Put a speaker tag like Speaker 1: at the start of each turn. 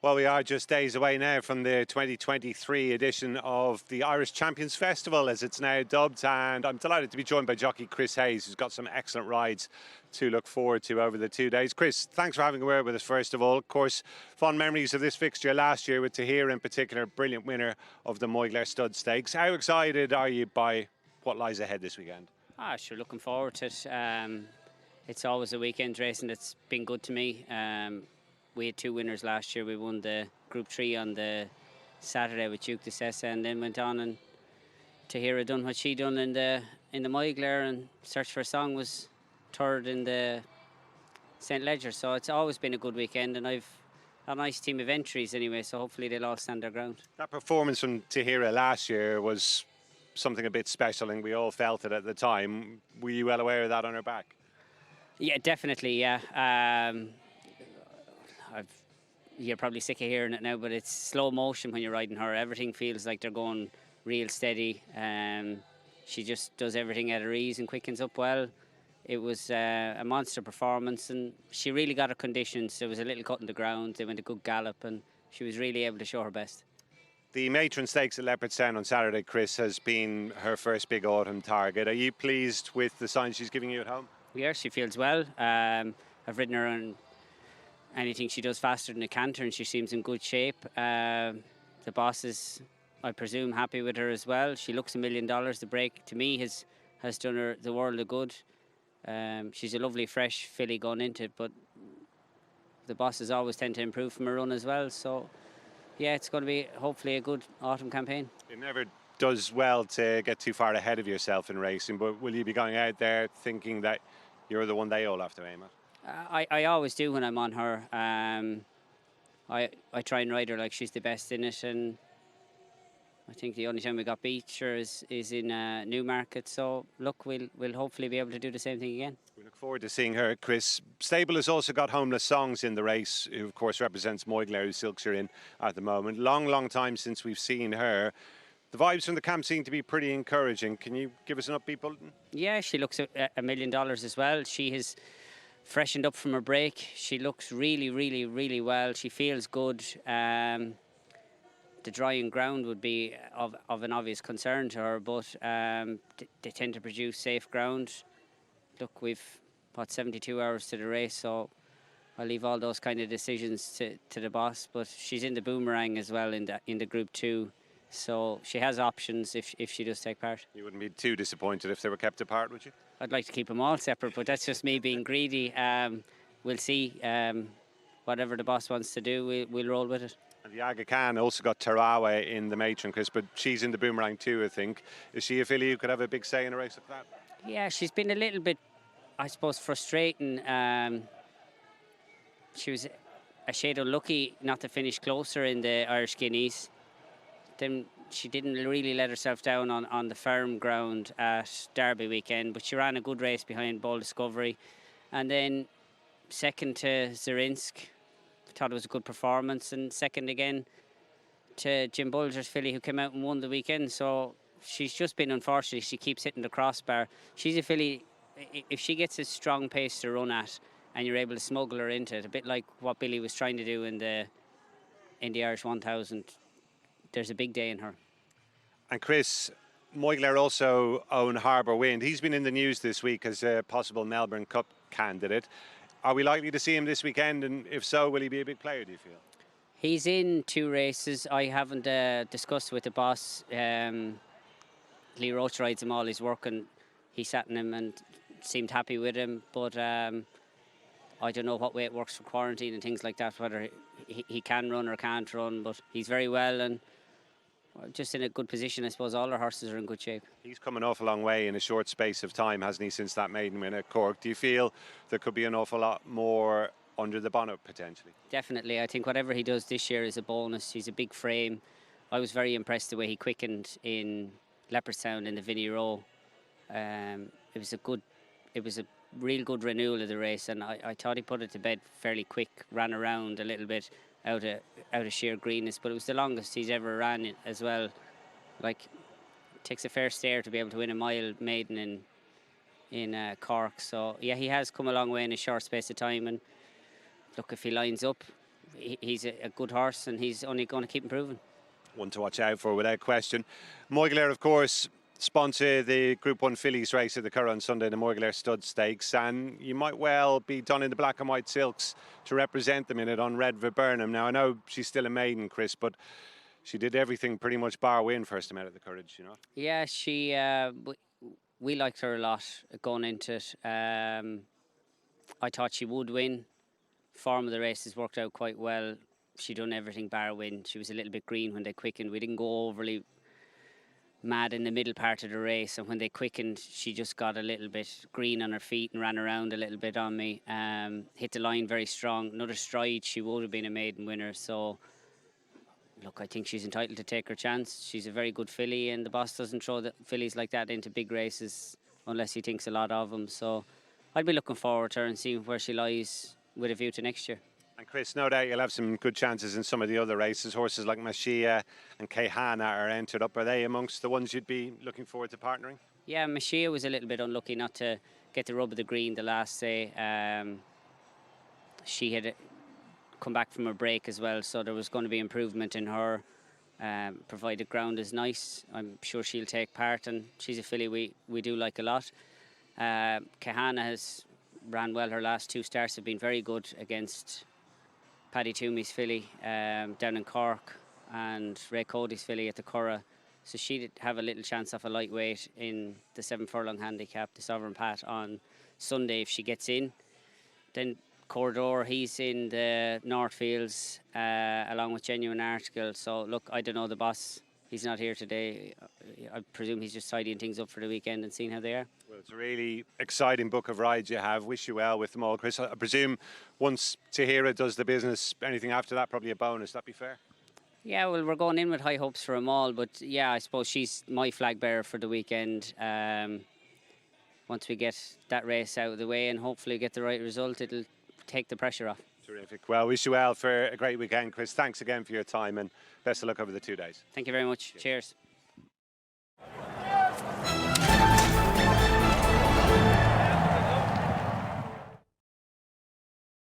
Speaker 1: Well, we are just days away now from the 2023 edition of the Irish Champions Festival, as it's now dubbed, and I'm delighted to be joined by Jockey Chris Hayes, who's got some excellent rides to look forward to over the 2 days. Chris, thanks for having a word with us first of all. Of course, fond memories of this fixture last year with Tahiyra in particular, brilliant winner of the Moigler Stud Stakes. How excited are you by what lies ahead this weekend?
Speaker 2: Sure, looking forward to it. It's always a weekend race and it's been good to me. We had two winners last year. We won the Group 3 on the Saturday with Duke de Sessa, and then went on and Tahiyra done what she done in the Moigler, and Search for a Song was third in the St. Leger. So it's always been a good weekend, and I've a nice team of entries anyway, so hopefully they'll all stand their ground. That
Speaker 1: performance from Tahiyra last year was something a bit special, and we all felt it at the time. Were you well aware of that on her back?
Speaker 2: Yeah, definitely, yeah. You're probably sick of hearing it now, but it's slow motion when you're riding her. Everything feels like they're going real steady. She just does everything at her ease and quickens up well. It was a monster performance, and she really got her conditions. There was a little cut in the ground. They went a good gallop, and she was really able to show her best.
Speaker 1: The Matron Stakes at Leopardstown on Saturday, Chris, has been her first big autumn target. Are you pleased with the signs she's giving you at home?
Speaker 2: Yeah, she feels well. I've ridden her on anything she does faster than a canter, and she seems in good shape. The boss is, I presume, happy with her as well. She looks $1 million. The break, to me, has done her the world of good. She's a lovely, fresh filly going into it, but the bosses always tend to improve from her run as well. So, yeah, it's going to be hopefully a good autumn campaign.
Speaker 1: It never does well to get too far ahead of yourself in racing, but will you be going out there thinking that you're the one they all have to aim at?
Speaker 2: I always do when I'm on her. I try and ride her like she's the best in it, and I think the only time we got beat sure is in Newmarket. So look, we'll hopefully be able to do the same thing again.
Speaker 1: We look forward to seeing her, Chris. Stable has also got Homeless Songs in the race, who of course represents Moigler, who Silks are in at the moment. Long time since we've seen her. The vibes from the camp seem to be pretty encouraging. Can you give us an upbeat bulletin?
Speaker 2: Yeah, she looks $1 million as well. She has freshened up from her break. She looks really well. She feels good. The drying ground would be of an obvious concern to her, but they tend to produce safe ground. Look, we've 72 hours to the race, so I'll leave all those kind of decisions to the boss. But she's in the Boomerang as well in the Group 2. So she has options if she does take part.
Speaker 1: You wouldn't be too disappointed if they were kept apart, would you?
Speaker 2: I'd like to keep them all separate, but that's just me being greedy. We'll see. Whatever the boss wants to do, we'll roll with it.
Speaker 1: And the Aga Khan also got Tarawa in the Matron, Chris, but she's in the Boomerang too, I think. Is she a filly who could have a big say in a race like that?
Speaker 2: Yeah, she's been a little bit, I suppose, frustrating. She was a shade unlucky not to finish closer in the Irish Guineas. Then she didn't really let herself down on the firm ground at Derby weekend, but she ran a good race behind Bold Discovery. And then second to Zarinsk, thought it was a good performance, and second again to Jim Bulger's filly, who came out and won the weekend. So she's just been unfortunate. She keeps hitting the crossbar. She's a filly, if she gets a strong pace to run at and you're able to smuggle her into it, a bit like what Billy was trying to do in the Irish 1000, there's a big day in her.
Speaker 1: And Chris, Moigler also own Harbour Wind. He's been in the news this week as a possible Melbourne Cup candidate. Are we likely to see him this weekend? And if so, will he be a big player, do you feel?
Speaker 2: He's in 2 races. I haven't discussed with the boss. Lee Roach rides him all his work, and he sat in him and seemed happy with him. But I don't know what way it works for quarantine and things like that, whether he can run or can't run. But he's very well and just in a good position. I suppose all our horses are in good shape.
Speaker 1: He's come an awful long way in a short space of time, hasn't he, since that maiden win at Cork? Do you feel there could be an awful lot more under the bonnet potentially?
Speaker 2: Definitely. I think whatever he does this year is a bonus. He's a big frame. I was very impressed the way he quickened in Leopardstown in the Vinnie Row. It was a real good renewal of the race, and I thought he put it to bed fairly quick, ran around a little bit out of sheer greenness, but it was the longest he's ever ran as well. Like, it takes a fair stare to be able to win a mile maiden in Cork. So yeah, he has come a long way in a short space of time, and look, if he lines up, he's a good horse, and he's only going to keep improving.
Speaker 1: One to watch out for without question. Moygaler, of course, sponsor the Group 1 fillies race at the Curragh on Sunday, the Moygaler Stud Stakes, and you might well be done in the black and white silks to represent them in it on Red Viburnum. Now, I know she's still a maiden, Chris, but she did everything pretty much bar win first time out of the Courage, you know?
Speaker 2: Yeah, she. We liked her a lot going into it. I thought she would win. Form of the races worked out quite well. She done everything bar win. She was a little bit green when they quickened. We didn't go overly mad in the middle part of the race, and when they quickened, she just got a little bit green on her feet and ran around a little bit on me. Hit the line very strong. Another stride, she would have been a maiden winner. So, look, I think she's entitled to take her chance. She's a very good filly, and the boss doesn't throw the fillies like that into big races unless he thinks a lot of them. So, I'd be looking forward to her and seeing where she lies with a view to next year.
Speaker 1: And Chris, no doubt you'll have some good chances in some of the other races. Horses like Mashia and Kehana are entered up. Are they amongst the ones you'd be looking forward to partnering?
Speaker 2: Yeah, Mashia was a little bit unlucky not to get the rub of the green the last day. She had come back from a break as well, so there was going to be improvement in her. Provided ground is nice, I'm sure she'll take part, and she's a filly we do like a lot. Kehana has ran well. Her last 2 starts have been very good against Paddy Toomey's filly down in Cork and Ray Cody's filly at the Curragh. So she'd have a little chance of a lightweight in the 7 furlong handicap, the Sovereign Pat, on Sunday if she gets in. Then Corridor, he's in the Northfields along with Genuine Article. So look, I don't know the boss. He's not here today. I presume he's just tidying things up for the weekend and seeing how they are.
Speaker 1: Well, it's a really exciting book of rides you have. Wish you well with them all, Chris. I presume once Tahiyra does the business, anything after that, probably a bonus. That'd be fair?
Speaker 2: Yeah, well, we're going in with high hopes for them all. But yeah, I suppose she's my flag bearer for the weekend. Once we get that race out of the way and hopefully get the right result, it'll take the pressure off.
Speaker 1: Terrific. Well, wish you well for a great weekend, Chris. Thanks again for your time and best of luck over the 2 days.
Speaker 2: Thank you very much. Cheers.